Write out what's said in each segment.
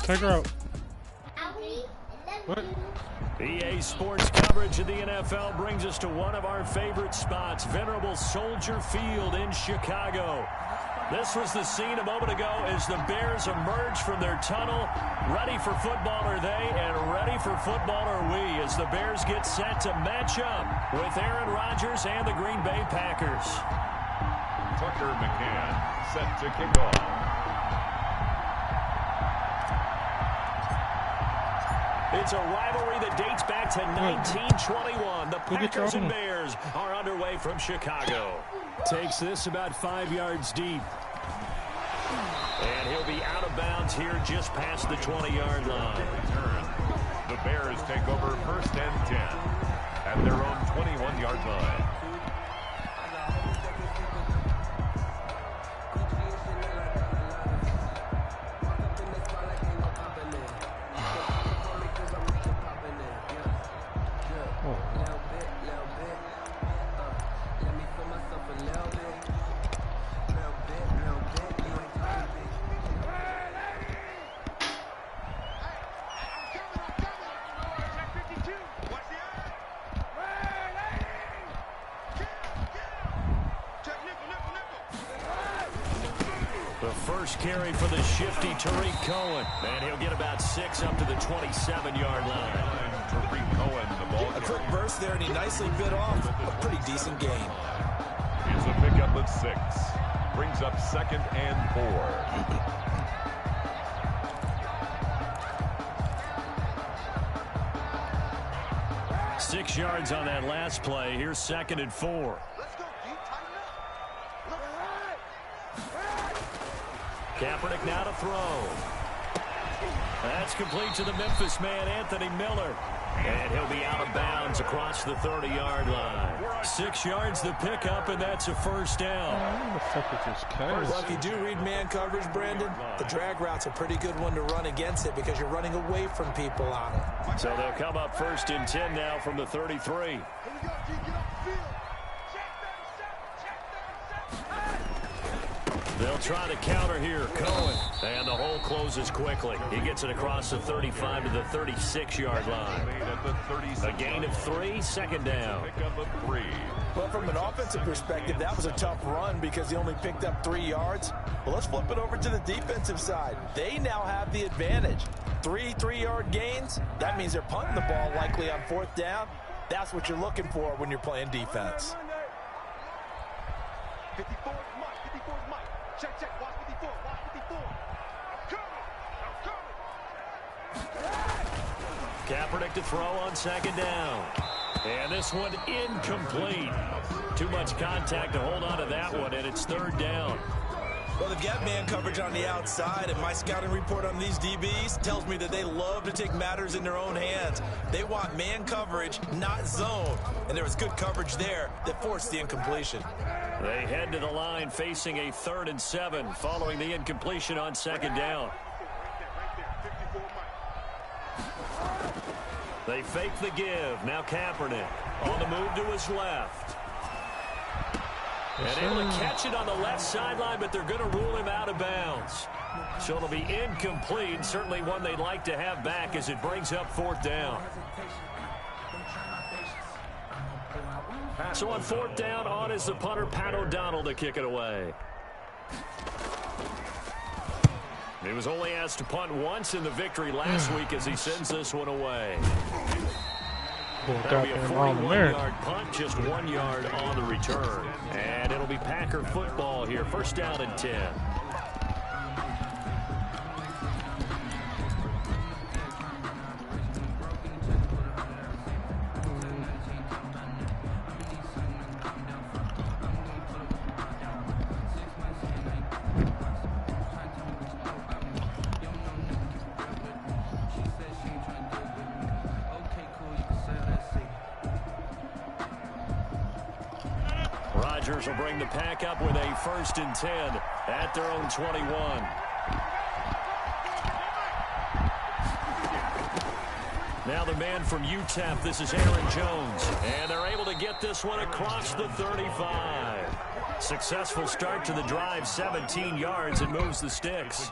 Take her out. What? EA Sports coverage of the NFL brings us to one of our favorite spots, venerable Soldier Field in Chicago. This was the scene a moment ago as the Bears emerged from their tunnel. Ready for football are they, and ready for football are we, as the Bears get set to match up with Aaron Rodgers and the Green Bay Packers. Tucker McCann set to kick off. It's a rivalry that dates back to 1921. The Packers and Bears are underway from Chicago. Takes this about 5 yards deep. And he'll be out of bounds here just past the 20-yard line. The Bears take over 1st and 10 at their own 21-yard line. Carry for the shifty Tariq Cohen, and he'll get about 6 up to the 27-yard line. Tariq Cohen, the ball. A quick burst there, and he nicely bit off a pretty decent gain. It's a pickup of 6. Brings up 2nd and 4. 6 yards on that last play. Here's 2nd and 4. Kaepernick now to throw. That's complete to the Memphis man, Anthony Miller. And he'll be out of bounds across the 30-yard line. 6 yards the pickup, and that's a first down. What the fuck is this catch? Well, if you do read man coverage, Brandon, the drag route's a pretty good one to run against it because you're running away from people on it. So they'll come up 1st and 10 now from the 33. They'll try to counter here. Cohen. And the hole closes quickly. He gets it across the 35 to the 36-yard line. A gain of 3, 2nd down. Well, from an offensive perspective, that was a tough run because he only picked up 3 yards. Well, let's flip it over to the defensive side. They now have the advantage. 3 3-yard gains. That means they're punting the ball likely on 4th down. That's what you're looking for when you're playing defense. 54 is Mike. 54 is Mike. Check, check. Watch 54. Watch 54. Kaepernick to throw on 2nd down. And this one incomplete. Too much contact to hold on to that one, and it's 3rd down. Well, they've got man coverage on the outside, and my scouting report on these DBs tells me that they love to take matters in their own hands. They want man coverage, not zone. And there was good coverage there that forced the incompletion. They head to the line facing a 3rd and 7 following the incompletion on 2nd down. They fake the give. Now Kaepernick on the move to his left. And able to catch it on the left sideline, but they're going to rule him out of bounds. So it'll be incomplete. Certainly one they'd like to have back as it brings up 4th down. So on 4th down, on is the punter, Pat O'Donnell, to kick it away. He was only asked to punt once in the victory last week as he sends this one away. That'll be a 41-yard punt, just 1 yard on the return. And it'll be Packer football here. 1st down and 10. Rodgers will bring the pack up with a 1st and 10 at their own 21. Now the man from UTEP, this is Aaron Jones. And they're able to get this one across the 35. Successful start to the drive, 17 yards, and moves the sticks.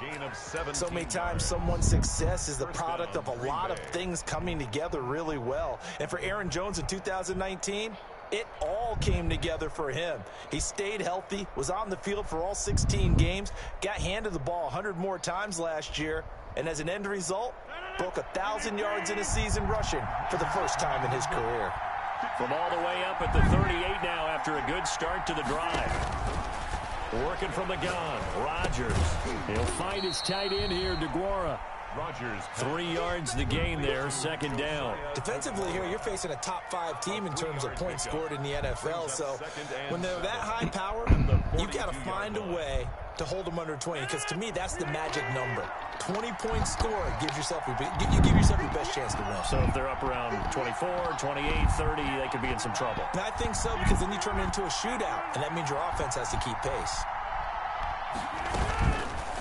So many times someone's success is the product of a lot of things coming together really well. And for Aaron Jones in 2019, it all came together for him. He stayed healthy, was on the field for all 16 games, got handed the ball 100 more times last year, and as an end result, broke 1,000 yards in a season rushing for the first time in his career. From all the way up at the 38 now after a good start to the drive. Working from the gun, Rodgers. He'll find his tight end here, DeGuara. Rodgers. 3 yards the gain there, second down. Defensively here, you're facing a top-5 team in terms of points scored in the NFL. So when they're that high power, you've got to find a way to hold them under 20, because to me, that's the magic number. 20-point score gives yourself you give yourself your best chance to win. So if they're up around 24, 28, 30, they could be in some trouble. And I think so, because then you turn it into a shootout, and that means your offense has to keep pace.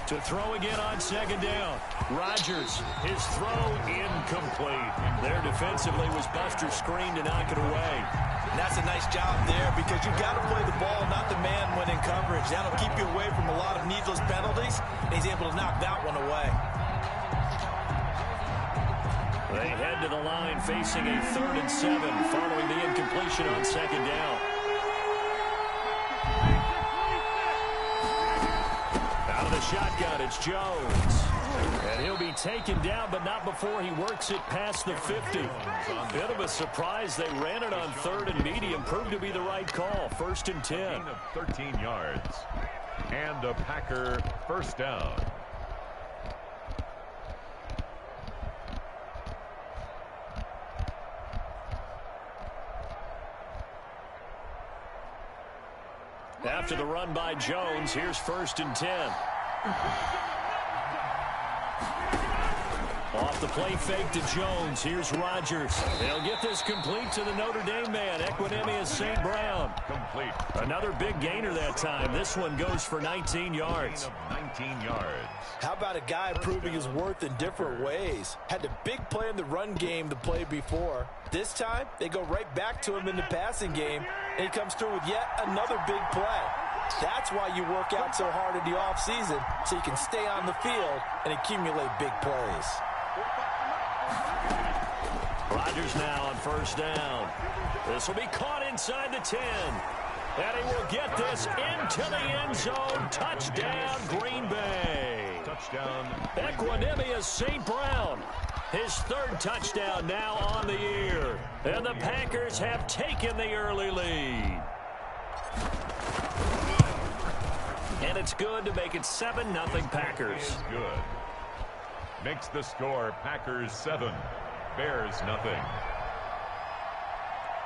To throw again on second down. Rodgers, his throw incomplete. There defensively was Buster screen to knock it away. And that's a nice job there, because you've got to play the ball, not the man when in coverage. That'll keep you away from a lot of needless penalties, and he's able to knock that one away. They head to the line facing a 3rd and 7 following the incompletion on second down. Out of the shotgun, it's Jones. And he'll be taken down, but not before he works it past the 50. Bit of a surprise. They ran it on 3rd and medium. Proved to be the right call. 1st and 10. 13 yards. And a Packer first down. After the run by Jones, here's 1st and 10. Off the play fake to Jones. Here's Rodgers. They'll get this complete to the Notre Dame man, Equanimeous St. Brown. Complete. Another big gainer that time. This one goes for 19 yards. 19 yards. How about a guy proving his worth in different ways? Had a big play in the run game the play before. This time, they go right back to him in the passing game, and he comes through with yet another big play. That's why you work out so hard in the offseason, so you can stay on the field and accumulate big plays. Rodgers now on 1st down. This will be caught inside the 10. And he will get this into the end zone. Touchdown, Green Bay. Touchdown. Equanimeous St. Brown. His 3rd touchdown now on the year. And the Packers have taken the early lead. And it's good to make it 7-0 Packers. Is good. Makes the score Packers 7, Bears nothing.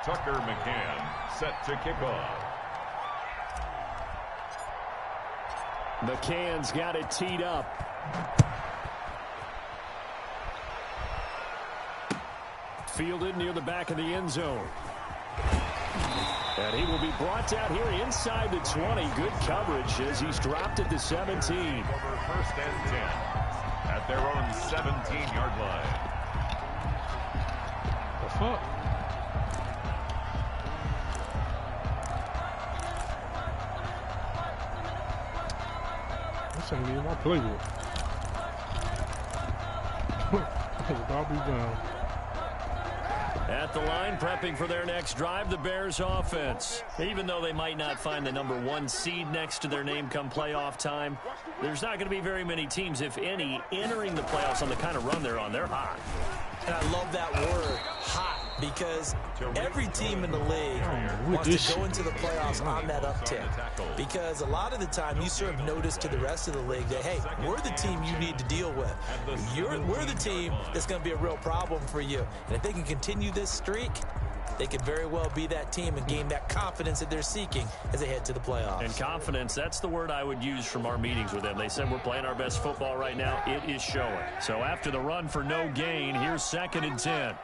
Tucker McCann set to kick off. McCann's got it teed up. Fielded near the back of the end zone. And he will be brought down here inside the 20. Good coverage as he's dropped at the 17. Over 1st and 10 at their own 17-yard line. The fuck? This ain't even my playbook. Bobby Brown. At the line, prepping for their next drive, the Bears offense. Even though they might not find the #1 seed next to their name come playoff time, there's not going to be very many teams, if any, entering the playoffs on the kind of run they're on. They're hot. And I love that word, hot, because every team in the league wants to go into the playoffs on that uptick. Because a lot of the time you serve notice to the rest of the league that, hey, we're the team you need to deal with. We're the team that's going to be a real problem for you. And if they can continue this streak, they could very well be that team and gain that confidence that they're seeking as they head to the playoffs. And confidence, that's the word I would use from our meetings with them. They said we're playing our best football right now. It is showing. So after the run for no gain, here's 2nd and 10.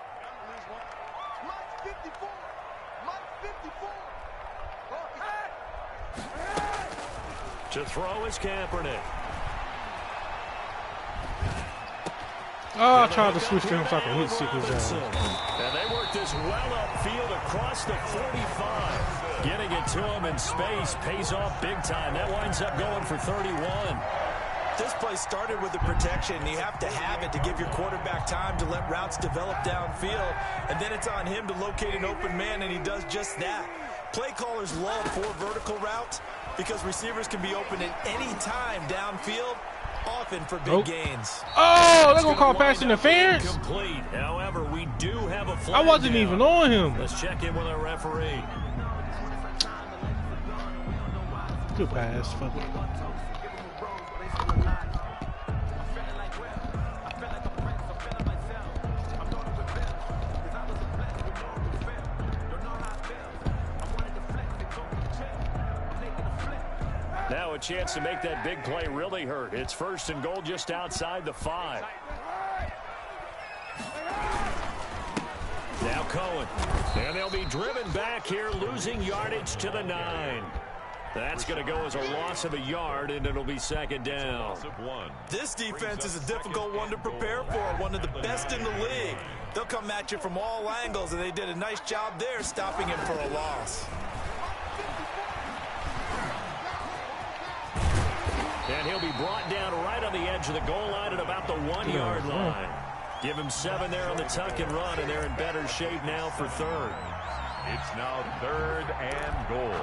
To throw is Kaepernick. Oh, I tried to switch to him so I can hit sick his ass. And they work this well upfield across the 45. Getting it to him in space pays off big time. That winds up going for 31. This play started with the protection. You have to have it to give your quarterback time to let routes develop downfield. And then it's on him to locate an open man, and he does just that. Play callers love 4 vertical routes because receivers can be open at any time downfield, often for big gains. Oh, they're going to call pass interference? Complete. However, we do have a flag I wasn't down. even on him. Let's check in with our referee. Good pass. Fuck it. Now a chance to make that big play really hurt. It's 1st and goal just outside the 5. Now Cohen. And they'll be driven back here, losing yardage to the 9. That's going to go as a loss of a yard, and it'll be 2nd down. This defense is a difficult one to prepare for, one of the best in the league. They'll come at you from all angles, and they did a nice job there stopping him for a loss. And he'll be brought down right on the edge of the goal line at about the 1-yard line. Give him 7 there on the tuck and run, and they're in better shape now for 3rd. It's now 3rd and goal.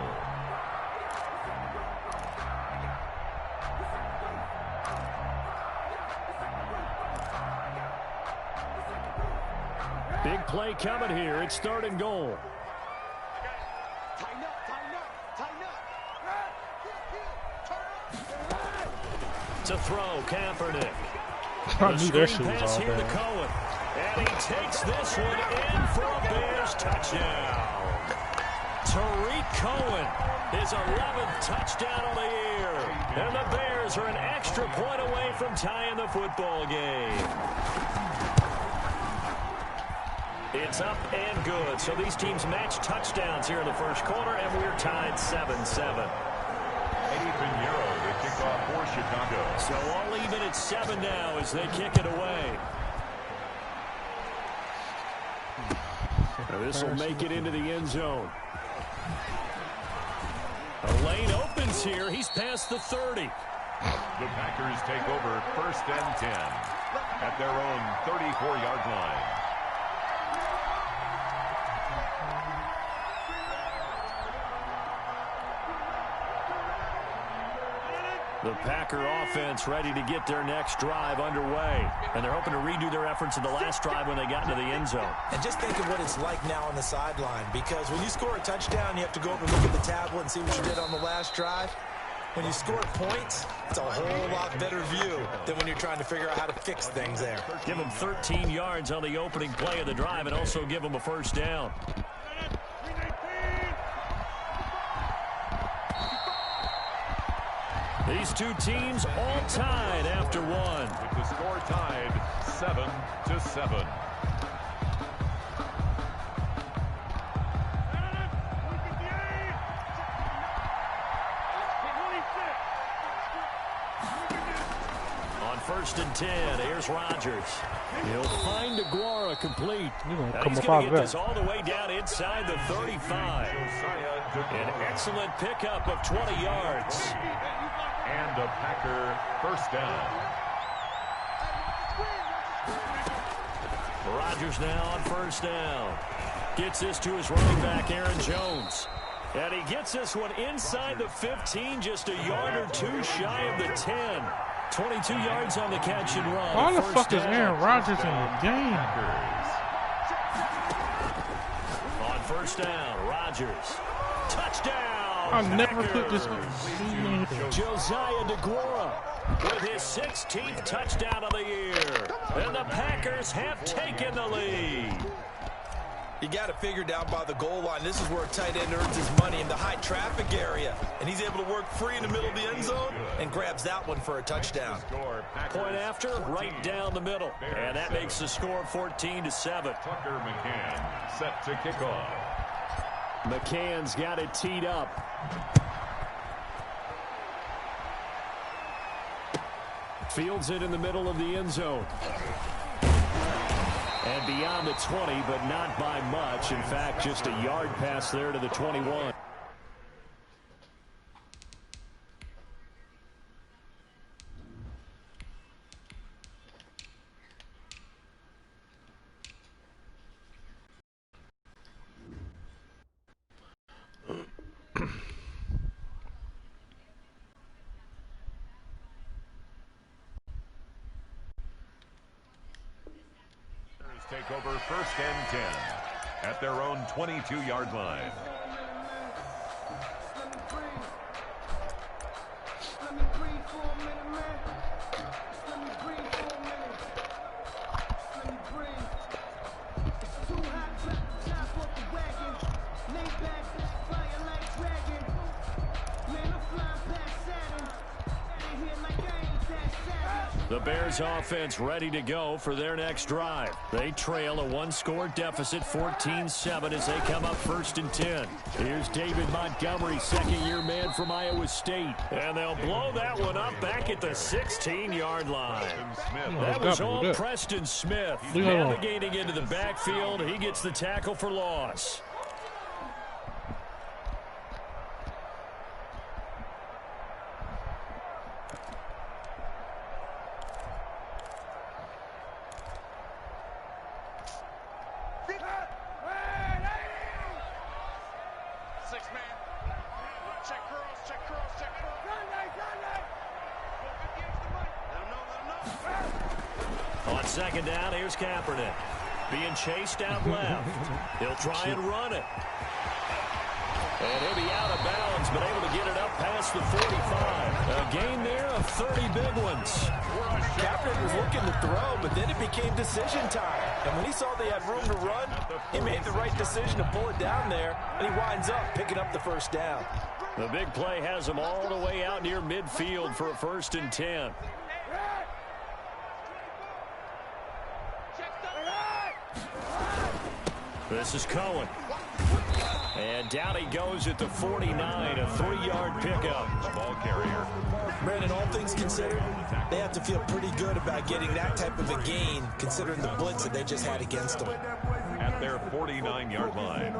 Big play coming here. It's 3rd and goal. To throw, Kaepernick. I knew that shit was pass all here to bad. Cohen. And he takes this one in for a Bears touchdown. Tariq Cohen, his 11th touchdown of the year. And the Bears are an extra point away from tying the football game. It's up and good. So these teams match touchdowns here in the 1st quarter, and we're tied 7-7. Eddie Pinheiro, the kickoff for Chicago. So all even at 7 now as they kick it away. This will make it into the end zone. A lane opens here. He's past the 30. The Packers take over 1st and 10 at their own 34-yard line. The Packer offense ready to get their next drive underway. And they're hoping to redo their efforts in the last drive when they got into the end zone. And just think of what it's like now on the sideline, because when you score a touchdown, you have to go over and look at the tablet and see what you did on the last drive. When you score points, it's a whole lot better view than when you're trying to figure out how to fix things there. Give them 13 yards on the opening play of the drive and also give them a 1st down. These two teams all tied after 1. With the score tied 7-7. On 1st and 10, here's Rodgers. He'll find DeGuara complete. He's going to get this all the way down inside the 35. An excellent pickup of 20 yards. And a Packer 1st down. Rodgers now on 1st down. Gets this to his running back, Aaron Jones. And he gets this one inside the 15, just a yard or 2 shy of the 10. 22 yards on the catch and run. Why the fuck is Aaron Rodgers in the game? On 1st down, Rodgers. Touchdown! I never Packers. put this on. Josiah DeGuara with his 16th touchdown of the year. And the Packers have taken the lead. You got to figure down by the goal line. This is where a tight end earns his money, in the high traffic area. And he's able to work free in the middle of the end zone and grabs that one for a touchdown. Point after, right down the middle. And that makes the score 14-7. Tucker McCann set to kick off. McCann's got it teed up. Fields it in the middle of the end zone. And beyond the 20, but not by much. In fact, just a yard pass there to the 21. take over 1st and 10 at their own 22-yard line. The Bears offense ready to go for their next drive. They trail a one-score deficit, 14-7, as they come up 1st and 10. Here's David Montgomery, second-year man from Iowa State. And they'll blow that one up back at the 16-yard line. That was all Preston Smith. Navigating into the backfield, he gets the tackle for loss. On second down, here's Kaepernick. Being chased out left. He'll try and run it. And he'll be out of bounds, but able to get it up past the 45. A gain there of 30 big ones. Kaepernick was looking to throw, but then it became decision time. And when he saw they had room to run, he made the right decision to pull it down there, and he winds up picking up the 1st down. The big play has him all the way out near midfield for a 1st and 10. This is Cohen. And down he goes at the 49, a 3-yard pickup. Ball carrier. Brandon, all things considered, they have to feel pretty good about getting that type of a gain, considering the blitz that they just had against them. At their 49-yard line.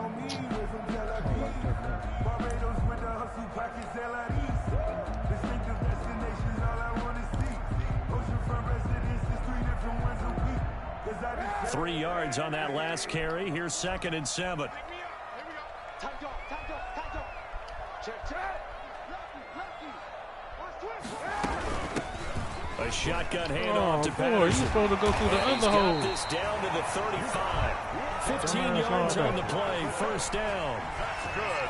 Three yards on that last carry. Here's 2nd and 7. A shotgun handoff to Patterson. You're supposed to go through the other hole. This down to the 35. 15 yards on the play. 1st down.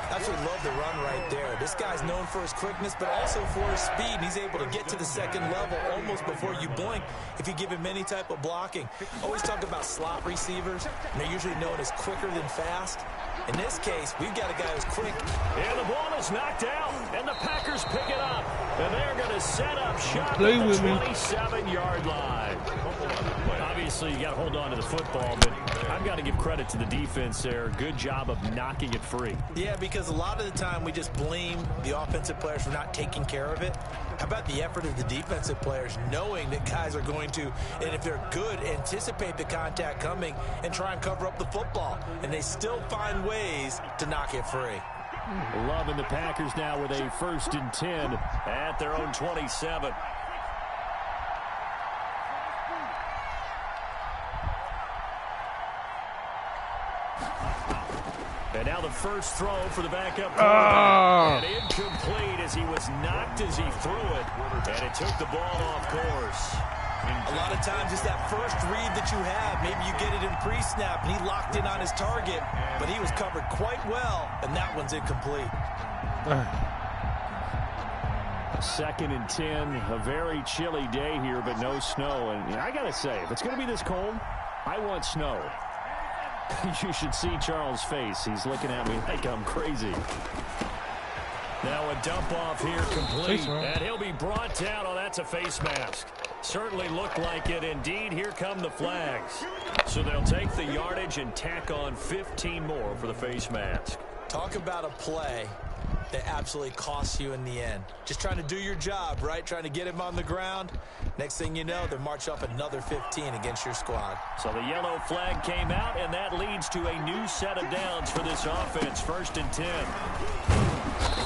That's what love the run right there. This guy's known for his quickness, but also for his speed. He's able to get to the 2nd level almost before you blink if you give him any type of blocking. Always talk about slot receivers, and they're usually known as quicker than fast. In this case, we've got a guy who's quick. And the ball is knocked out, and the Packers pick it up. And they're going to set up shop at Play the with me. 27-yard line. Obviously, you got to hold on to the football, but I've got to give credit to the defense there. Good job of knocking it free. Yeah, because a lot of the time we just blame the offensive players for not taking care of it. How about the effort of the defensive players knowing that guys are going to, and if they're good, anticipate the contact coming and try and cover up the football. And they still find ways to knock it free. Loving the Packers now with a 1st and 10 at their own 27. And now the first throw for the backup quarterback. And incomplete as he was knocked as he threw it. And it took the ball off course. A lot of times it's that first read that you have. Maybe you get it in pre-snap, and he locked in on his target, but he was covered quite well, and that one's incomplete. 2nd and 10, a very chilly day here, but no snow. And I got to say, if it's going to be this cold, I want snow. You should see Charles' face. He's looking at me like I'm crazy. Now a dump off here complete, and he'll be brought down. Oh, that's a face mask. Certainly looked like it. Indeed, here come the flags. So they'll take the yardage and tack on 15 more for the face mask. Talk about a play that absolutely costs you in the end. Just trying to do your job, right? Trying to get him on the ground. Next thing you know, they march up another 15 against your squad. So the yellow flag came out, and that leads to a new set of downs for this offense. 1st and 10.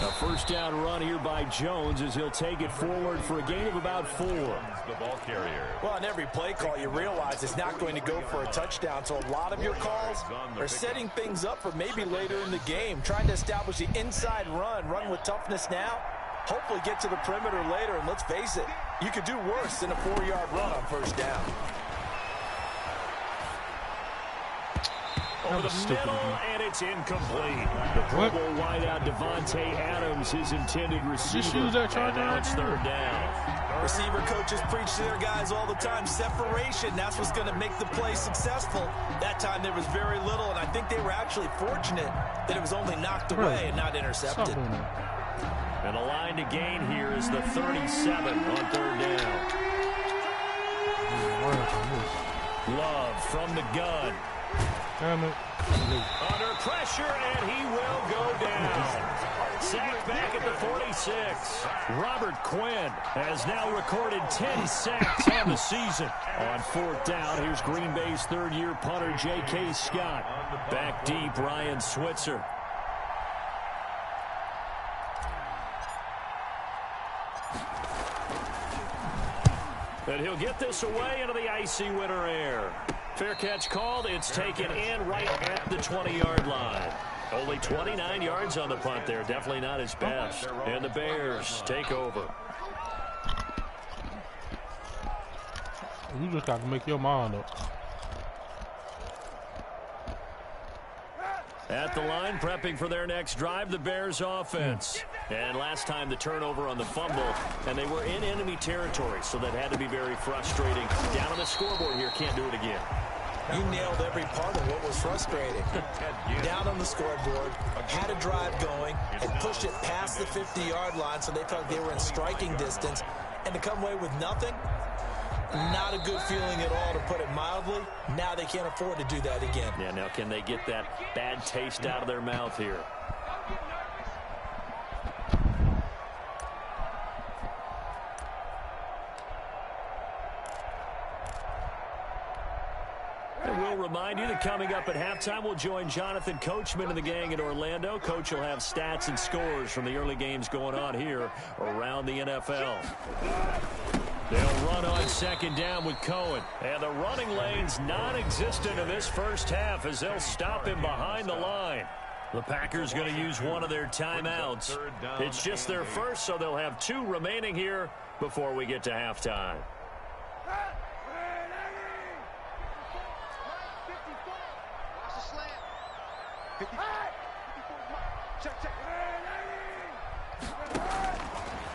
A 1st down run here by Jones as he'll take it forward for a gain of about 4. The ball carrier. Well, on every play call, you realize it's not going to go for a touchdown. So a lot of your calls are setting things up for maybe later in the game, trying to establish the inside run with toughness now, hopefully get to the perimeter later. And let's face it, you could do worse than a 4-yard run on 1st down. over the middle, and it's incomplete. The Pro Bowl wideout Devontae Adams, his intended receiver. Use that and now it's third down. Receiver coaches preach to their guys all the time. Separation, that's what's going to make the play successful. That time there was very little, and I think they were actually fortunate that it was only knocked away and not intercepted. And the line to gain here is the 37 on third down. Love from the gun. Damn it. Under pressure, and he will go down. Sacked back at the 46. Robert Quinn has now recorded 10 sacks on the season. On fourth down, here's Green Bay's third-year punter J.K. Scott. Back deep, Ryan Switzer. And he'll get this away into the icy winter air. Fair catch called. It's taken in right at the 20-yard line. Only 29 yards on the punt there. Definitely not his best. And the Bears take over. You just got to make your mind up. At the line, prepping for their next drive, the Bears offense. And last time the turnover on the fumble, and they were in enemy territory, so that had to be very frustrating. Down on the scoreboard here, can't do it again. You nailed every part of what was frustrating. Down on the scoreboard, had a drive going, and pushed it past the 50-yard line, so they felt they were in striking distance, and to come away with nothing, not a good feeling at all, to put it mildly. Now they can't afford to do that again. Yeah, now can they get that bad taste out of their mouth here? And we'll remind you that coming up at halftime, we'll join Jonathan Coachman and the gang in Orlando. Coach will have stats and scores from the early games going on here around the NFL. They'll run on second down with Cohen. And the running lane's non-existent in this first half as they'll stop him behind the line. The Packers going to use one of their timeouts. It's just their first, so they'll have 2 remaining here before we get to halftime.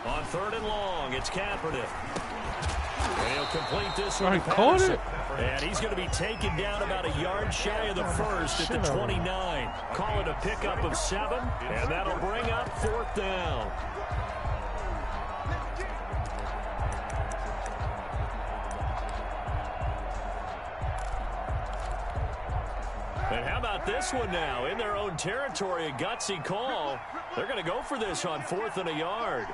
On third and long, it's Kaepernick. And he'll complete this one. Caught it. And he's going to be taken down about a yard shy of the first at the 29. Call it a pickup of 7, and that'll bring up fourth down. And how about this one now? In their own territory, a gutsy call. They're going to go for this on 4th and a yard.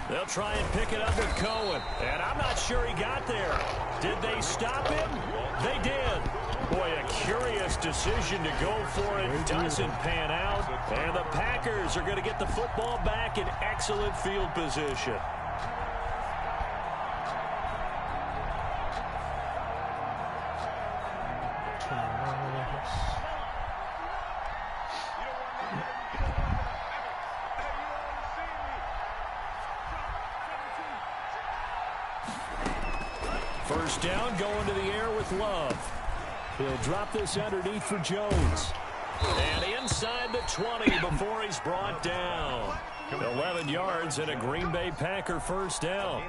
They'll try and pick it up with Cohen. And I'm not sure he got there. Did they stop him? They did. Boy, a curious decision to go for it. Doesn't pan out. And the Packers are going to get the football back in excellent field position. First down, going to the air with Love. He'll drop this underneath for Jones. And inside the 20 before he's brought down. 11 yards and a Green Bay Packer first down.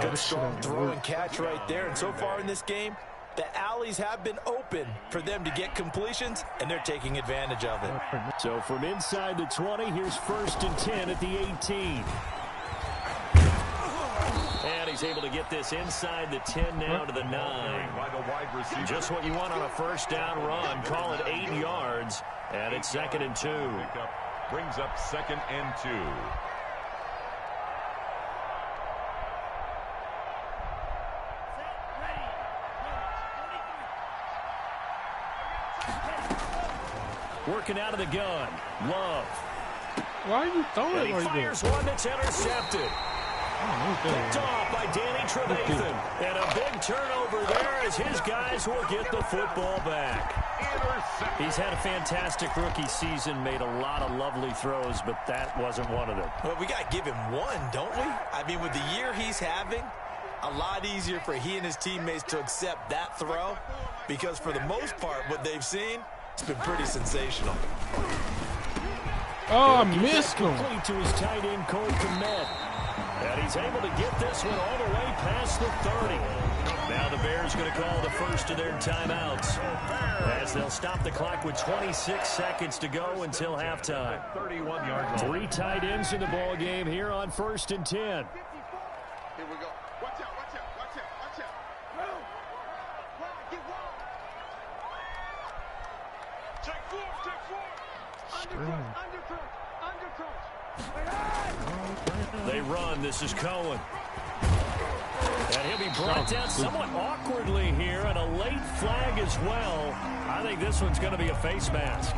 Good strong throw and catch right there. And so far in this game, the alleys have been open for them to get completions, and they're taking advantage of it. So from inside the 20, here's 1st and 10 at the 18. And he's able to get this inside the 10 now to the 9. Just what you want on a first down run. Call it 8 yards, and it's 2nd and 2. Brings up 2nd and 2. Working out of the gun. Love. Why are you throwing And it he like fires that? one that's intercepted. Picked off by Danny Trevathan. And a big turnover there as his guys will get the football back. He's had a fantastic rookie season, made a lot of lovely throws, but that wasn't one of them. Well, we got to give him one, don't we? I mean, with the year he's having, a lot easier for he and his teammates to accept that throw because for the most part, what they've seen, it's been pretty sensational. Oh, I missed him. Complete to his tight end, Cole Kmet. And he's able to get this one all the way past the 30. Now the Bears going to call the first of their timeouts as they'll stop the clock with 26 seconds to go until halftime. 31-yard line. 3 tight ends in the ball game here on 1st and 10. Here we go. Watch out, watch out, watch out, watch out. Move. Run, get wild. Take 4, take 4. Undercrunch. They run. This is Cohen. And he'll be brought down somewhat awkwardly here, and a late flag as well. I think this one's going to be a face mask.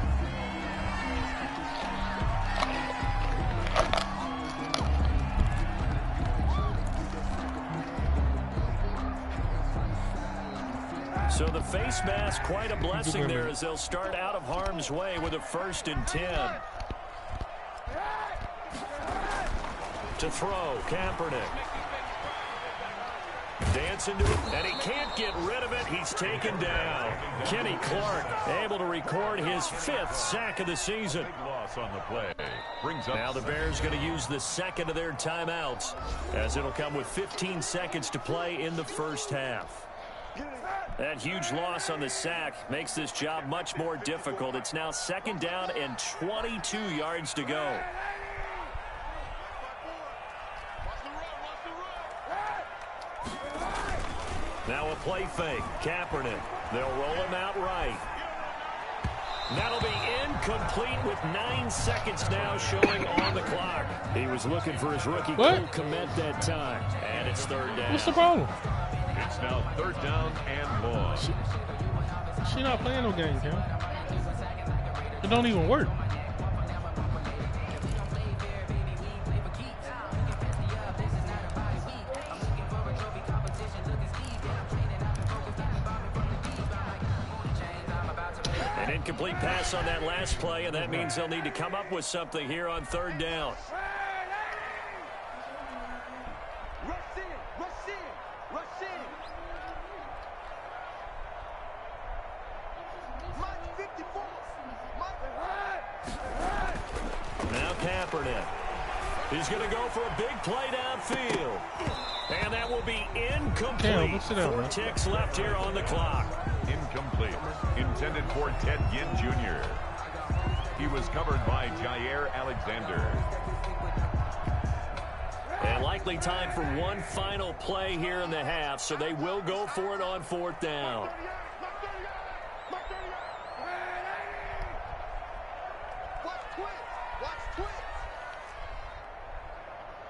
So the face mask, quite a blessing there as they'll start out of harm's way with a 1st and 10. To throw, Kaepernick. Dance into it, and he can't get rid of it. He's taken down. Kenny Clark able to record his 5th sack of the season. Big loss on the play. Brings up now the Bears going to use the second of their timeouts as it'll come with 15 seconds to play in the first half. That huge loss on the sack makes this job much more difficult. It's now 2nd down and 22 yards to go. Now a play fake. Kaepernick. They'll roll him out right. That'll be incomplete with 9 seconds now showing on the clock. He was looking for his rookie Cole Kmet that time. And it's 3rd down. What's the problem? It's now 3rd down and long. She not playing no game, Cam. It don't even work. An incomplete pass on that last play, and that means they'll need to come up with something here on 3rd down. Now Kaepernick. He's going to go for a big play downfield. And that will be incomplete. 4 ticks left here on the clock. Incomplete. Intended for Ted Ginn Jr. He was covered by Jair Alexander. And likely time for one final play here in the half, so they will go for it on 4th down.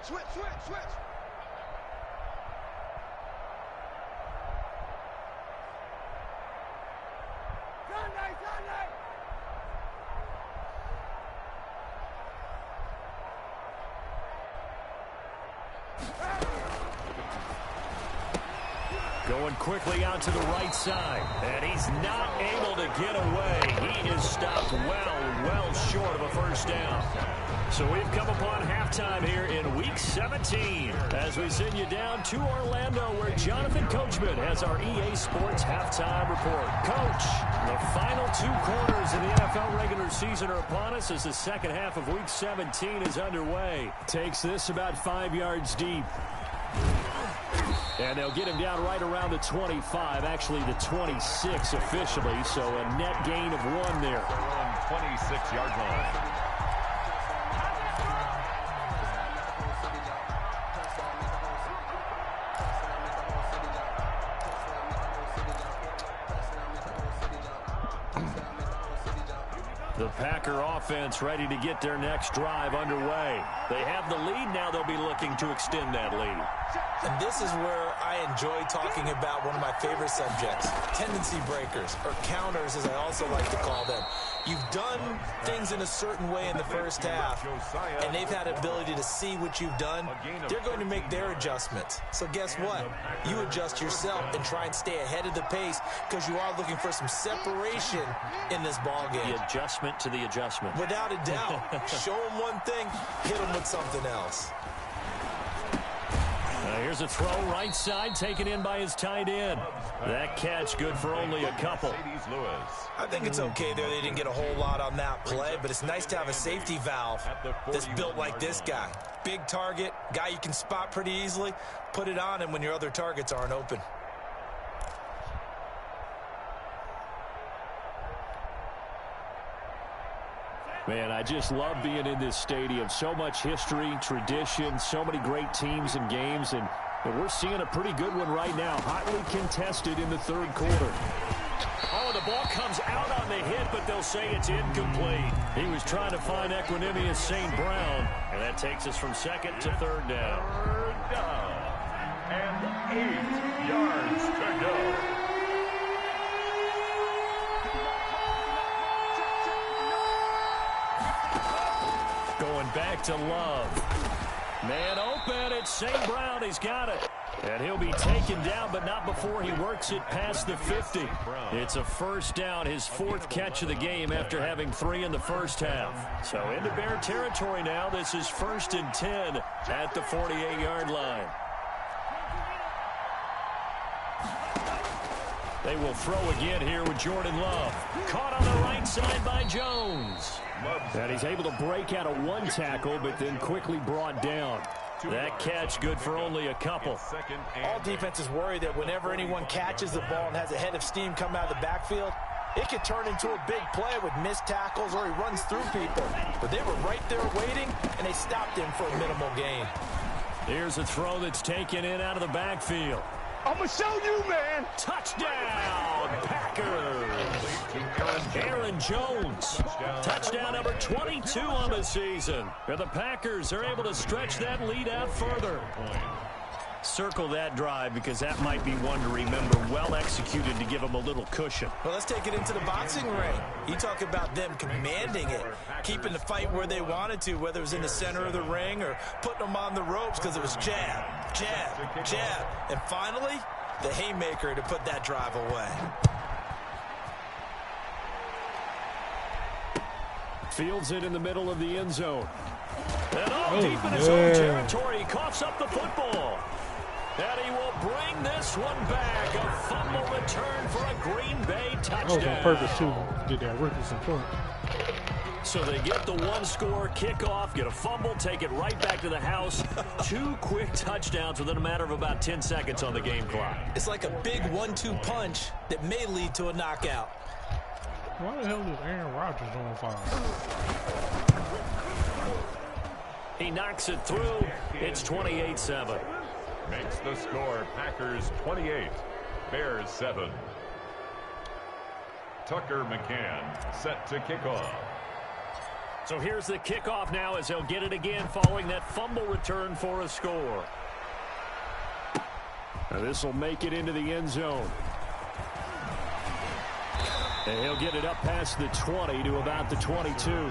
Switch. Going quickly out to the right side, and he's not able to get away. He is stopped well short of a 1st down. So we've come upon halftime here in Week 17 as we send you down to Orlando where Jonathan Coachman has our EA Sports Halftime Report. Coach, the final 2 quarters of the NFL regular season are upon us as the second half of Week 17 is underway. Takes this about 5 yards deep. And they'll get him down right around the 25, actually the 26 officially, so a net gain of 1 there. On 26-yard line. The Packer offense ready to get their next drive underway. They have the lead. Now they'll be looking to extend that lead. And this is where I enjoy talking about one of my favorite subjects, tendency breakers, or counters as I also like to call them. You've done things in a certain way in the first half, and they've had the ability to see what you've done. They're going to make their adjustments. So guess what? You adjust yourself and try and stay ahead of the pace because you are looking for some separation in this ball game. The adjustment to the adjustment. Without a doubt. Show them one thing, hit them with something else. Here's a throw right side taken in by his tight end. That catch good for only a couple. I think it's okay there. They didn't get a whole lot on that play, but it's nice to have a safety valve that's built like this guy. Big target, guy you can spot pretty easily. Put it on him when your other targets aren't open. Man, I just love being in this stadium. So much history, tradition, so many great teams and games, and we're seeing a pretty good one right now. Hotly contested in the third quarter. Oh, the ball comes out on the hit, but they'll say it's incomplete. He was trying to find Equanimeous St. Brown, and that takes us from second to third down. Third down. And 8 yards to go. Going back to Love. Man open, it's St. Brown. He's got it. And he'll be taken down, but not before he works it past the 50. It's a first down, his 4th catch of the game after having 3 in the first half. So into Bear territory now. This is 1st and 10 at the 48-yard line. They will throw again here with Jordan Love. Caught on the right side by Jones. And he's able to break out of 1 tackle, but then quickly brought down. That catch good for only a couple. All defenses worry that whenever anyone catches the ball and has a head of steam come out of the backfield, it could turn into a big play with missed tackles or he runs through people. But they were right there waiting, and they stopped him for a minimal gain. Here's a throw that's taken in out of the backfield. I'm going to show you, man. Touchdown, Packers. Aaron Jones. Touchdown number 22 on the season. And the Packers are able to stretch that lead out further. Circle that drive because that might be one to remember. Well executed to give them a little cushion. Well, let's take it into the boxing ring. You talk about them commanding it, keeping the fight where they wanted to, whether it was in the center of the ring or putting them on the ropes because it was jab, jab, jab. And finally, the haymaker to put that drive away. Fields it in the middle of the end zone. And deep in his own territory, he coughs up the football. And he will bring this one back. A fumble return for a Green Bay touchdown. That was on purpose, too. Get that rookie some points. So they get the 1-score kickoff, get a fumble, take it right back to the house. 2 quick touchdowns within a matter of about 10 seconds on the game clock. It's like a big 1-2 punch that may lead to a knockout. Why the hell is Aaron Rodgers on fire? He knocks it through. It's 28-7. Makes the score Packers 28, Bears 7. Tucker McCann set to kick off. So here's the kickoff now as they'll get it again following that fumble return for a score. Now this will make it into the end zone. And he'll get it up past the 20 to about the 22.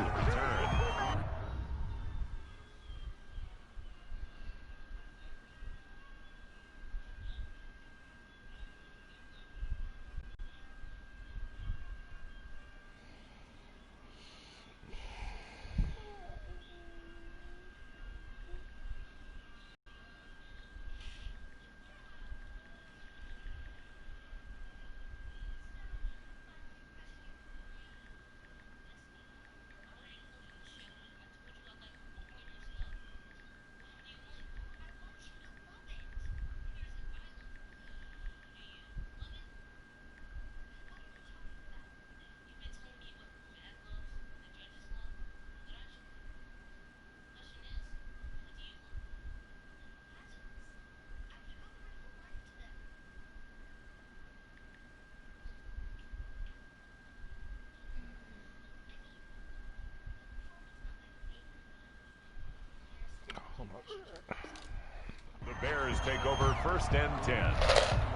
The Bears take over 1st and 10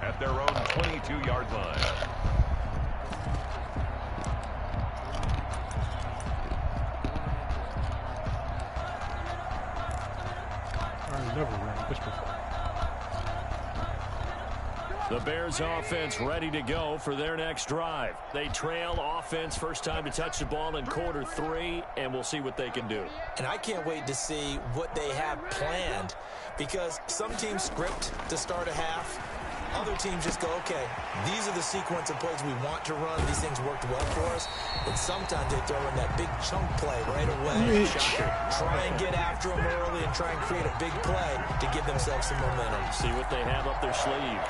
at their own 22-yard line. I never ran this before. The Bears offense ready to go for their next drive. They trail offense first time to touch the ball in quarter 3, and we'll see what they can do. And I can't wait to see what they have planned, because some teams script to start a half. Other teams just go, okay, these are the sequence of plays we want to run. These things worked well for us. And sometimes they throw in that big chunk play right away. Try and get after them early and try and create a big play to give themselves some momentum. See what they have up their sleeve.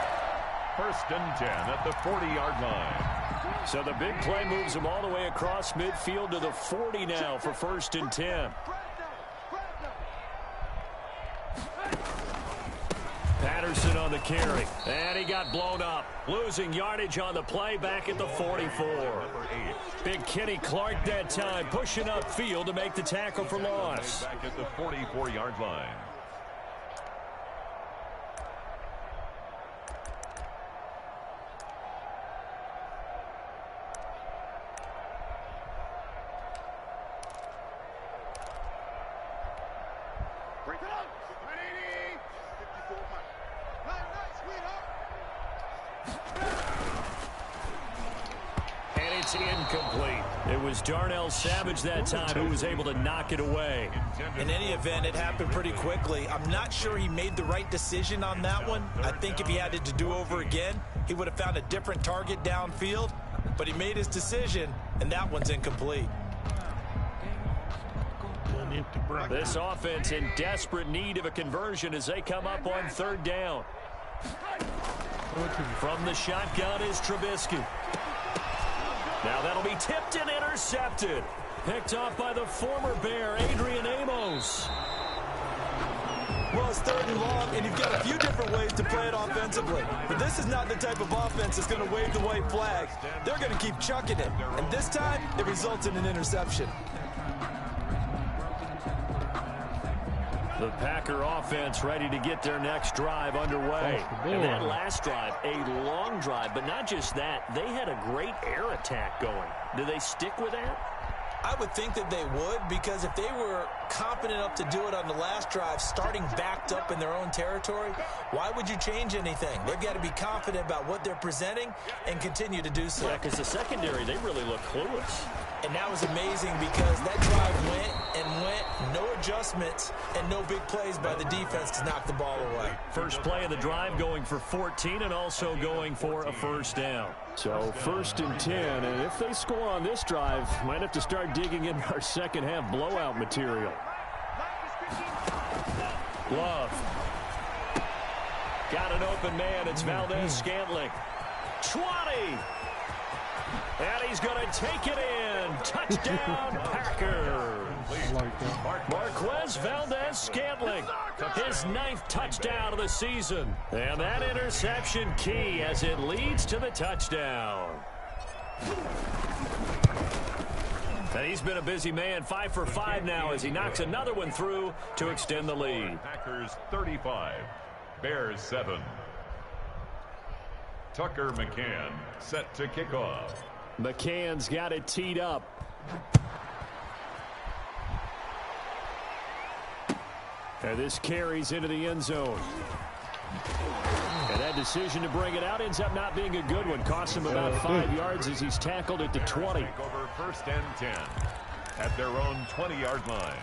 First and 10 at the 40-yard line. So the big play moves them all the way across midfield to the 40 now for first and 10. Patterson on the carry, and he got blown up. Losing yardage on the play back at the 44. Big Kenny Clark that time, pushing upfield to make the tackle for loss. Back at the 44-yard line. Incomplete. It was Darnell Savage that time who was able to knock it away. In any event, it happened pretty quickly. I'm not sure he made the right decision on that one. I think if he had it to do over again, he would have found a different target downfield. But he made his decision, and that one's incomplete. This offense in desperate need of a conversion as they come up on third down. From the shotgun is Trubisky. Now that'll be tipped and intercepted. Picked off by the former Bear, Adrian Amos. Well, it's third and long, and you've got a few different ways to play it offensively. But this is not the type of offense that's going to wave the white flag. They're going to keep chucking it. And this time, it results in an interception. The Packer offense ready to get their next drive underway. And that last drive, a long drive, but not just that. They had a great air attack going. Do they stick with that? I would think that they would, because if they were confident enough to do it on the last drive, starting backed up in their own territory, why would you change anything? They've got to be confident about what they're presenting and continue to do so. Yeah, because the secondary, they really look clueless. And that was amazing because that drive went and went, no adjustments and no big plays by the defense to knock the ball away. First play of the drive going for 14 and also going for a first down. So first and 10, and if they score on this drive, might have to start digging in our second half blowout material. Love. Got an open man. It's Valdez-Scantling. 20. And he's going to take it in. Touchdown, Packers. Marquez Valdez-Scantling, his 9th touchdown of the season. And that interception key as it leads to the touchdown. And he's been a busy man, 5 for 5 now as he knocks another one through to extend the lead. Packers 35, Bears 7. Tucker McCann set to kick off. McCann's got it teed up. And this carries into the end zone. And that decision to bring it out ends up not being a good one. Costs him about 5 yards as he's tackled at the 20. Over first and 10 at their own 20-yard line.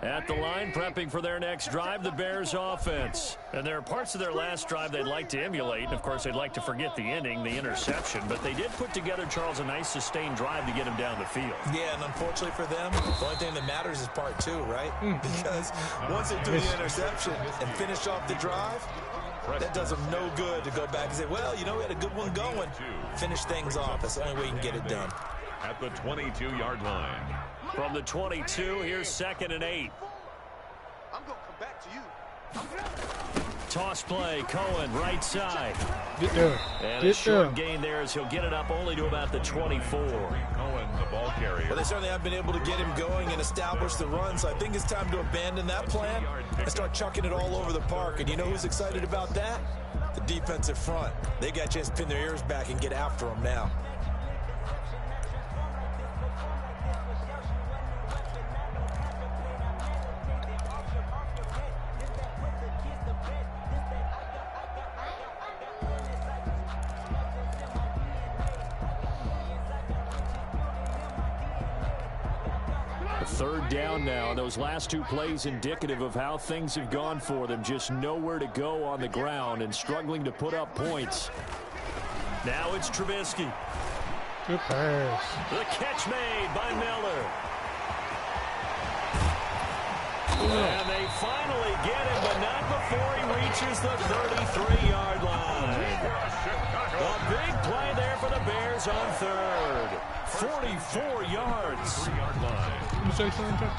At the line, prepping for their next drive, the Bears offense. And there are parts of their last drive they'd like to emulate. And, of course, they'd like to forget the ending, the interception. But they did put together, Charles, a nice sustained drive to get him down the field. Yeah, and unfortunately for them, the only thing that matters is part 2, right? Because once they do the interception and finish off the drive, that does them no good to go back and say, well, you know, we had a good one going. Finish things off. That's the only way you can get it done. At the 22-yard line. From the 22, here's 2nd and 8. I'm going to come back to you. Toss play, Cohen, right side. Get there. And Get a short there. gain there as he'll get it up only to about the 24. Cohen, the ball carrier. Well, they certainly have been able to get him going and establish the run, so I think it's time to abandon that plan and start chucking it all over the park. And you know who's excited about that? The defensive front. They got a chance to pin their ears back and get after him now. Third down now. Those last two plays indicative of how things have gone for them. Just nowhere to go on the ground and struggling to put up points. Now it's Trubisky. Good pass. The catch made by Miller. And they finally get him, but not before he reaches the 33-yard line. A big play there for the Bears on third. 44 yards. You say something, Jeff?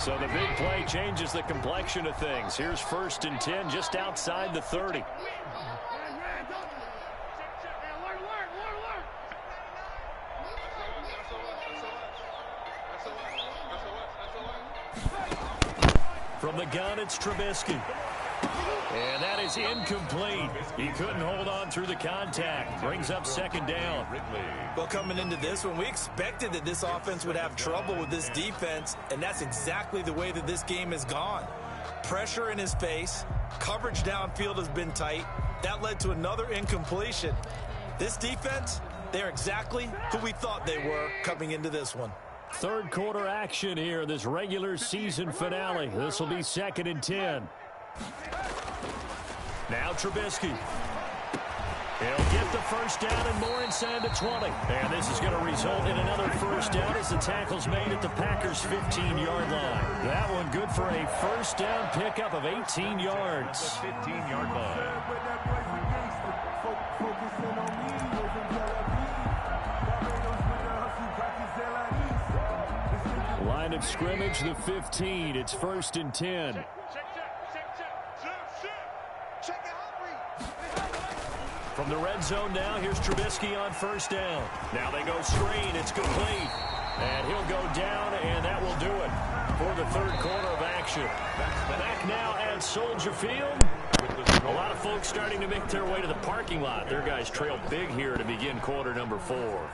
So the big play changes the complexion of things. Here's 1st and 10 just outside the 30. From the gun, it's Trubisky. And that is incomplete. He couldn't hold on through the contact. Brings up 2nd down. Well, coming into this one, we expected that this offense would have trouble with this defense, and that's exactly the way that this game has gone. Pressure in his face. Coverage downfield has been tight. That led to another incompletion. This defense, they're exactly who we thought they were coming into this one. Third quarter action here, this regular season finale. This will be 2nd and 10. Now Trubisky. He'll get the 1st down and more inside the 20. And this is going to result in another 1st down as the tackle's made at the Packers' 15-yard line. That one good for a 1st down pickup of 18 yards. 15-yard line. Line of scrimmage, the 15. It's 1st and 10. From the red zone now, here's Trubisky on 1st down. Now they go screen. It's complete. And he'll go down, and that will do it for the 3rd quarter of action. Back now at Soldier Field. A lot of folks starting to make their way to the parking lot. Their guys trail big here to begin quarter number 4.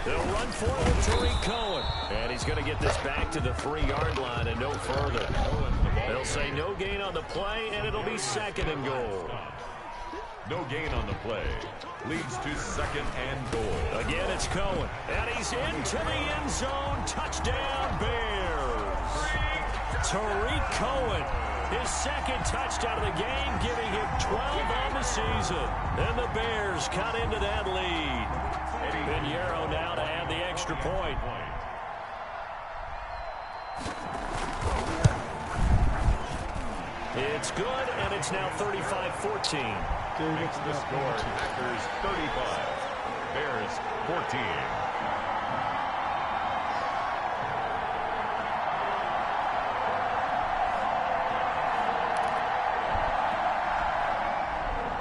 They'll run for it with Tariq Cohen. And he's going to get this back to the 3-yard line and no further. They'll say no gain on the play, and it'll be 2nd and goal. No gain on the play. Leads to 2nd and goal. Again, it's Cohen. And he's into the end zone. Touchdown, Bears. Tariq Cohen. His 2nd touchdown of the game, giving him 12 on the season. And the Bears cut into that lead. Pinheiro now to add the extra point. It's good, and it's now 35-14. Makes the score Packers 35, Bears 14.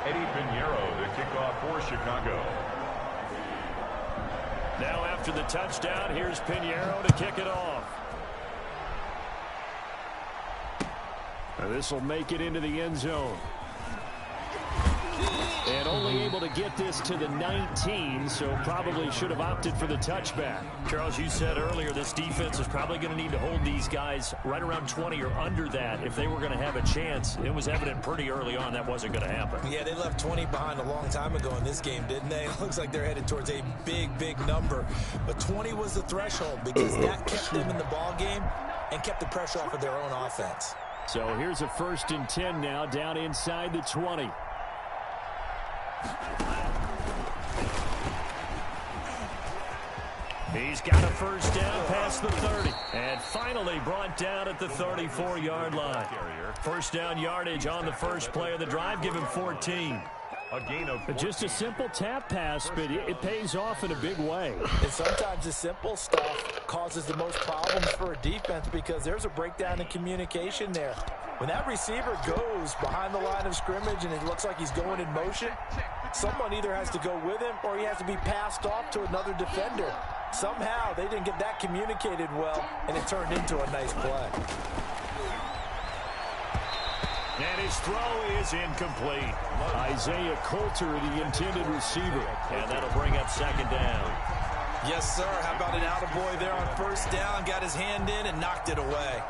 Eddie Pinheiro, the kickoff for Chicago. Now after the touchdown, here's Pinheiro to kick it off. This will make it into the end zone. And only able to get this to the 19, so probably should have opted for the touchback. Charles, you said earlier this defense is probably going to need to hold these guys right around 20 or under that if they were going to have a chance. It was evident pretty early on that wasn't going to happen. Yeah, they left 20 behind a long time ago in this game, didn't they? It looks like they're headed towards a big, big number. But 20 was the threshold because that kept them in the ball game and kept the pressure off of their own offense. So here's a 1st and 10 now down inside the 20. He's got a 1st down past the 30. And finally brought down at the 34-yard line. 1st down yardage on the first play of the drive. Give him 14. A gain of 14. Just a simple tap pass, but it pays off in a big way. And sometimes the simple stuff causes the most problems for a defense because there's a breakdown in communication there. When that receiver goes behind the line of scrimmage and it looks like he's going in motion, someone either has to go with him or he has to be passed off to another defender. Somehow they didn't get that communicated well, and it turned into a nice play. And his throw is incomplete. Isaiah Coulter, the intended receiver. And that'll bring up second down. Yes, sir. How about an attaboy there on first down? Got his hand in and knocked it away.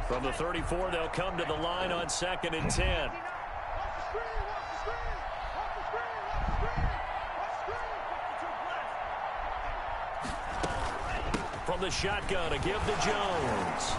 From the 34, they'll come to the line on 2nd and 10. From the shotgun, a give to Jones.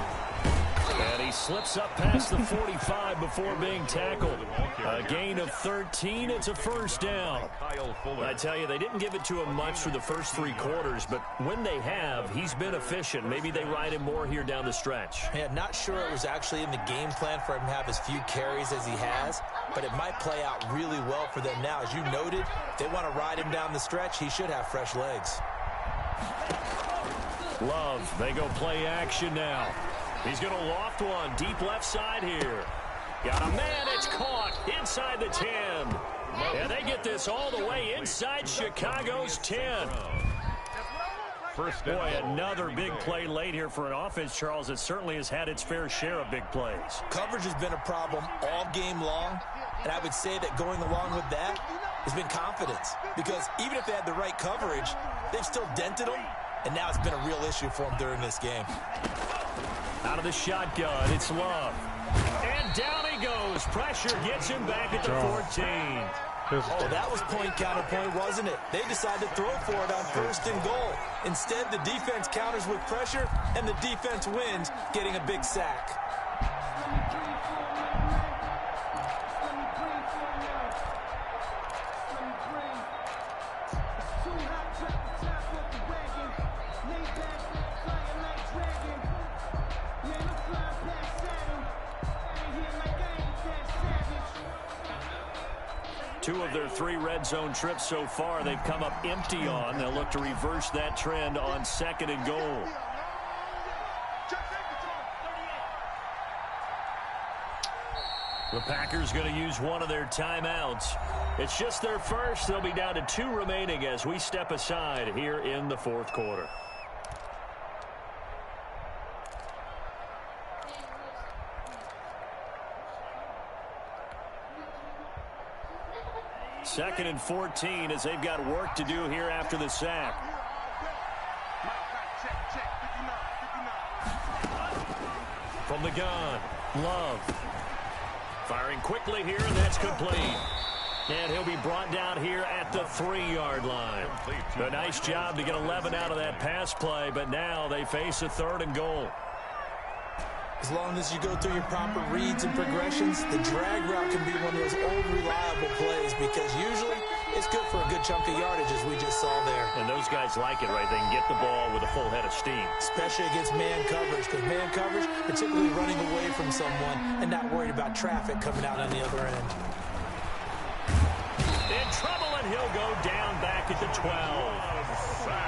And he slips up past the 45 before being tackled. A gain of 13. It's a first down. I tell you, they didn't give it to him much for the first 3 quarters, but when they have, he's been efficient. Maybe they ride him more here down the stretch. Yeah, not sure it was actually in the game plan for him to have as few carries as he has, but it might play out really well for them now. As you noted, if they want to ride him down the stretch, he should have fresh legs. Love, they go play action now. He's going to loft one deep left side here. Got a man, it's caught inside the 10. And they get this all the way inside Chicago's 10. Boy, another big play late here for an offense, Charles, that certainly has had its fair share of big plays. Coverage has been a problem all game long, and I would say that going along with that has been confidence. Because even if they had the right coverage, they've still dented them, and now it's been a real issue for them during this game. Out of the shotgun, it's Love. And down he goes. Pressure gets him back at the 14. Oh, that was point counterpoint, wasn't it? They decided to throw for it on 1st and goal. Instead, the defense counters with pressure, and the defense wins, getting a big sack. Two of their 3 red zone trips so far, they've come up empty on. They'll look to reverse that trend on 2nd and goal. The Packers going to use one of their timeouts. It's just their first. They'll be down to 2 remaining as we step aside here in the 4th quarter. Second and 14 as they've got work to do here after the sack. From the gun, Love. Firing quickly here, and that's complete. And he'll be brought down here at the 3-yard line. A nice job to get 11 out of that pass play, but now they face a 3rd and goal. As long as you go through your proper reads and progressions, the drag route can be one of those old reliable plays because usually it's good for a good chunk of yardage as we just saw there. And those guys like it, right? They can get the ball with a full head of steam. Especially against man coverage, because man coverage, particularly running away from someone and not worried about traffic coming out on the other end. In trouble, and he'll go down back at the 12.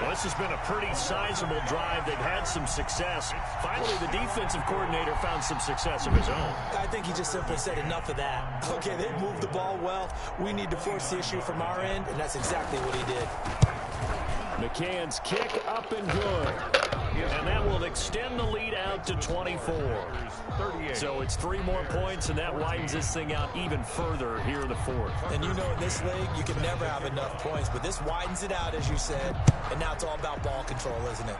Well, this has been a pretty sizable drive. They've had some success. Finally, the defensive coordinator found some success of his own. I think he just simply said enough of that. Okay, they've moved the ball well. We need to force the issue from our end, and that's exactly what he did. McCann's kick up and good. And that will extend the lead out to 24. So it's 3 more points, and that widens this thing out even further here in the 4th. And you know in this league, you can never have enough points, but this widens it out, as you said, and now it's all about ball control, isn't it?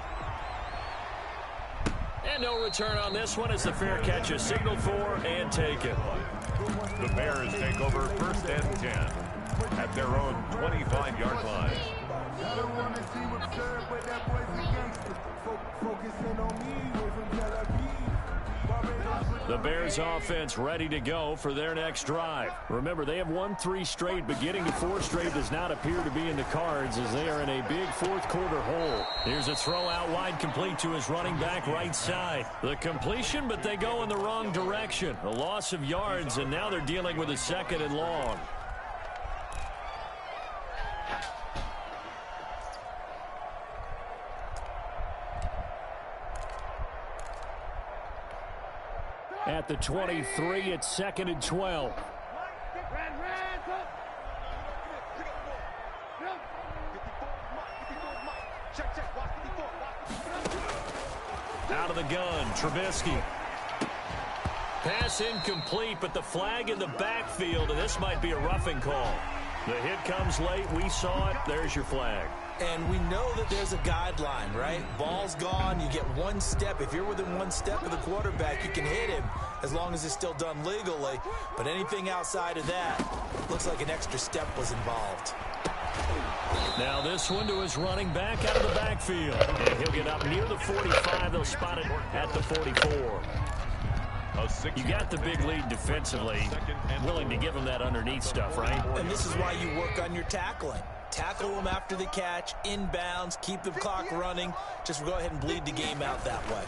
And no return on this one as the fair catch is signaled for and taken. The Bears take over 1st and 10 at their own 25-yard line. The Bears offense ready to go for their next drive. Remember, they have won 3 straight, but getting to 4 straight does not appear to be in the cards as they are in a big 4th quarter hole. Here's a throw out wide complete to his running back right side. The completion, but they go in the wrong direction. A loss of yards, and now they're dealing with a 2nd and long. At the 23, it's 2nd and 12. Out of the gun, Trubisky. Pass incomplete, but the flag in the backfield, and this might be a roughing call. The hit comes late. We saw it. There's your flag. And we know that there's a guideline, right? Ball's gone. You get one step. If you're within one step of the quarterback, you can hit him as long as it's still done legally. But anything outside of that, looks like an extra step was involved. Now this one to his running back out of the backfield. And he'll get up near the 45. They'll spot it at the 44. You got the big lead defensively. Willing to give him that underneath stuff, right? And this is why you work on your tackling. Tackle them after the catch, inbounds, keep the clock running. Just go ahead and bleed the game out that way.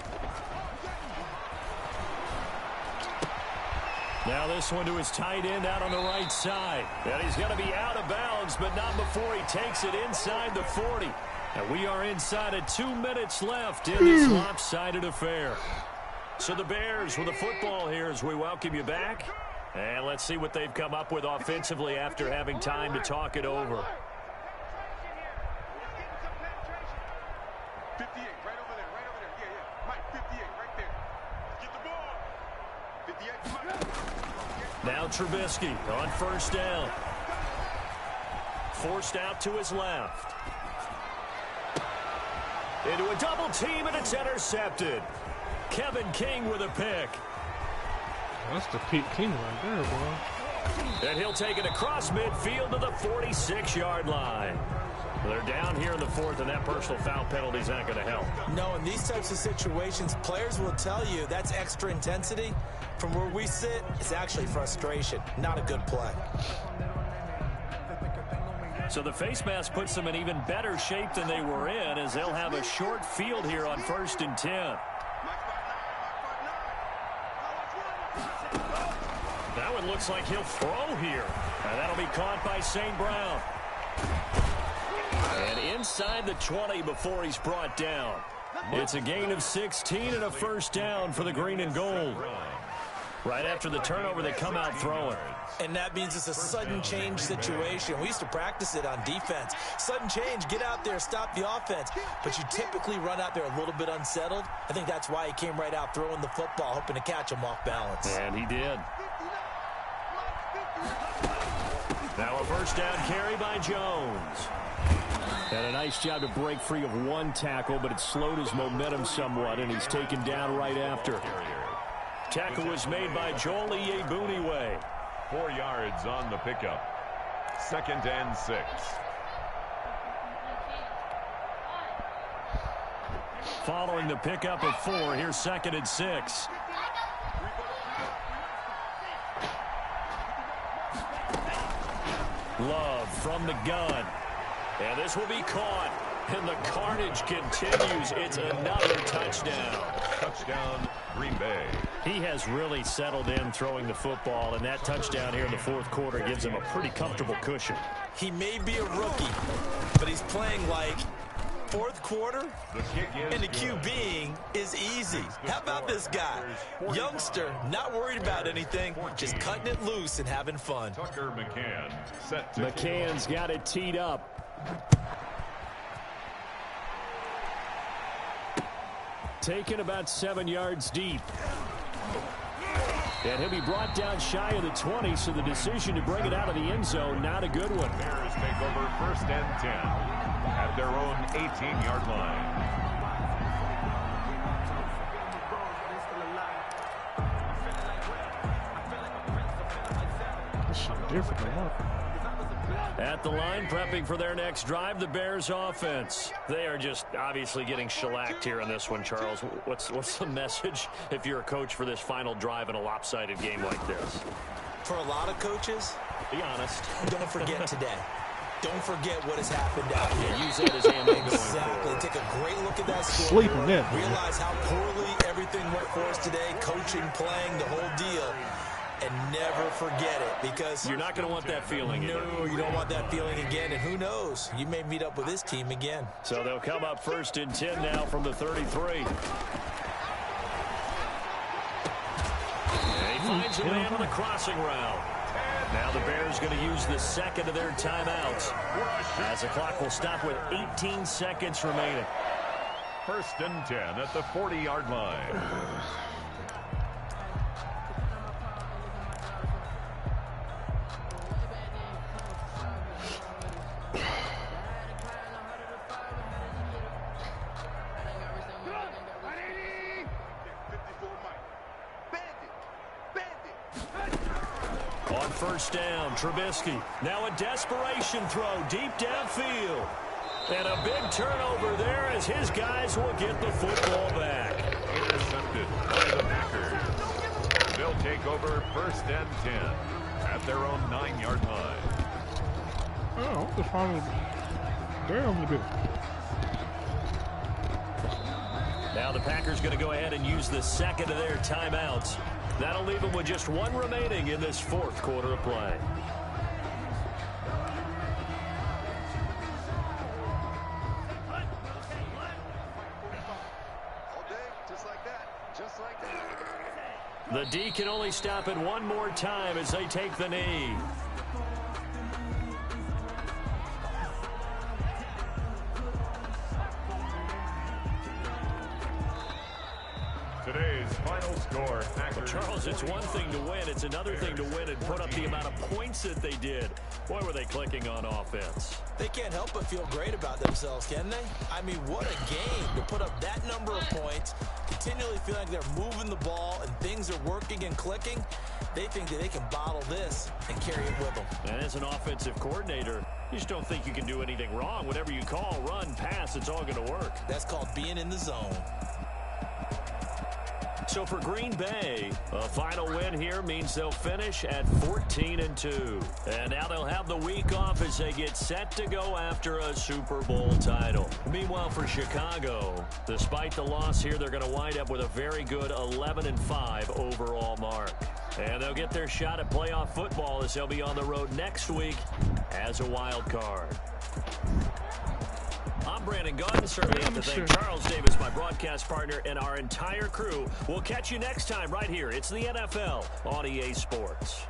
Now this one to his tight end out on the right side. And he's going to be out of bounds, but not before he takes it inside the 40. And we are inside of 2 minutes left in this lopsided affair. So the Bears with the football here as we welcome you back. And let's see what they've come up with offensively after having time to talk it over. 58, right over there, right over there. Yeah, yeah. Mike, 58, right there. Get the ball. 58, Mike. Now Trubisky on first down. Forced out to his left. Into a double team, and it's intercepted. Kevin King with a pick. That's the Pete King right there, boy. And he'll take it across midfield to the 46-yard line. They're down here in the fourth, and that personal foul penalty is not going to help. No, in these types of situations, players will tell you that's extra intensity. From where we sit, it's actually frustration. Not a good play. So the face mask puts them in even better shape than they were in, as they'll have a short field here on 1st and 10. That one looks like he'll throw here. And that'll be caught by St. Brown. And inside the 20 before he's brought down. It's a gain of 16 and a first down for the green and gold. Right after the turnover, they come out throwing. And that means it's a sudden change situation. We used to practice it on defense. Sudden change, get out there, stop the offense. But you typically run out there a little bit unsettled. I think that's why he came right out throwing the football, hoping to catch him off balance. And he did. Now a first down carry by Jones. And a nice job to break free of one tackle, but it slowed his momentum somewhat, and he's taken down right after. Tackle was made by Joel Iyiegbuniwe. 4 yards on the pickup. 2nd and 6. Following the pickup of 4, here's 2nd and 6. Love from the gun. And this will be caught. And the carnage continues. It's another touchdown. Touchdown, Green Bay. He has really settled in throwing the football, and that touchdown here in the fourth quarter gives him a pretty comfortable cushion. He may be a rookie, but he's playing like fourth quarter, and the QBing is easy. How about this guy? Youngster, not worried about anything, just cutting it loose and having fun. Tucker McCann set to McCann's got it teed up. Taken about 7 yards deep. And he'll be brought down shy of the 20, so the decision to bring it out of the end zone, not a good one. Bears take over 1st and 10 at their own 18-yard line. This shit different than what? At the line, prepping for their next drive, the Bears offense. They are just obviously getting shellacked here in this one, Charles. What's the message if you're a coach for this final drive in a lopsided game like this? For a lot of coaches, be honest. Don't forget today. Don't forget what has happened out here. Yeah, use that as ammo going Exactly. forward. Take a great look at that score. Sleep on that, man. Realize how poorly everything went for us today. Coaching, playing, the whole deal. And never forget it, because You're not going to want that feeling either. no, you don't want that feeling again. And who knows? You may meet up with this team again. So they'll come up 1st and 10 now from the 33. And he finds a man on the crossing route. Now the Bears going to use the second of their timeouts, as the clock will stop with 18 seconds remaining. First and 10 at the 40-yard line. On first down, Trubisky. Now a desperation throw deep downfield. And a big turnover there as his guys will get the football back. Intercepted by the Packers. They'll take over first and 10 at their own 9-yard line. Oh, the final. Damn, a bit. Now the Packers going to go ahead and use the second of their timeouts. That'll leave them with just one remaining in this fourth quarter of play. The D can only stop it one more time as they take the knee. Today's final score. Well, Charles, it's one thing to win. It's another thing to win and put up the amount of points that they did. Boy, were they clicking on offense. They can't help but feel great about themselves, can they? I mean, what a game to put up that number of points, continually feel like they're moving the ball and things are working and clicking. They think that they can bottle this and carry it with them. And as an offensive coordinator, you just don't think you can do anything wrong. Whatever you call, run, pass, it's all going to work. That's called being in the zone. So for Green Bay, a final win here means they'll finish at 14-2. And now they'll have the week off as they get set to go after a Super Bowl title. Meanwhile, for Chicago, despite the loss here, they're going to wind up with a very good 11-5 overall mark. And they'll get their shot at playoff football as they'll be on the road next week as a wild card. I'm Brandon Gaudin. Certainly have to thank Charles Davis, my broadcast partner, and our entire crew. We'll catch you next time right here. It's the NFL on EA Sports.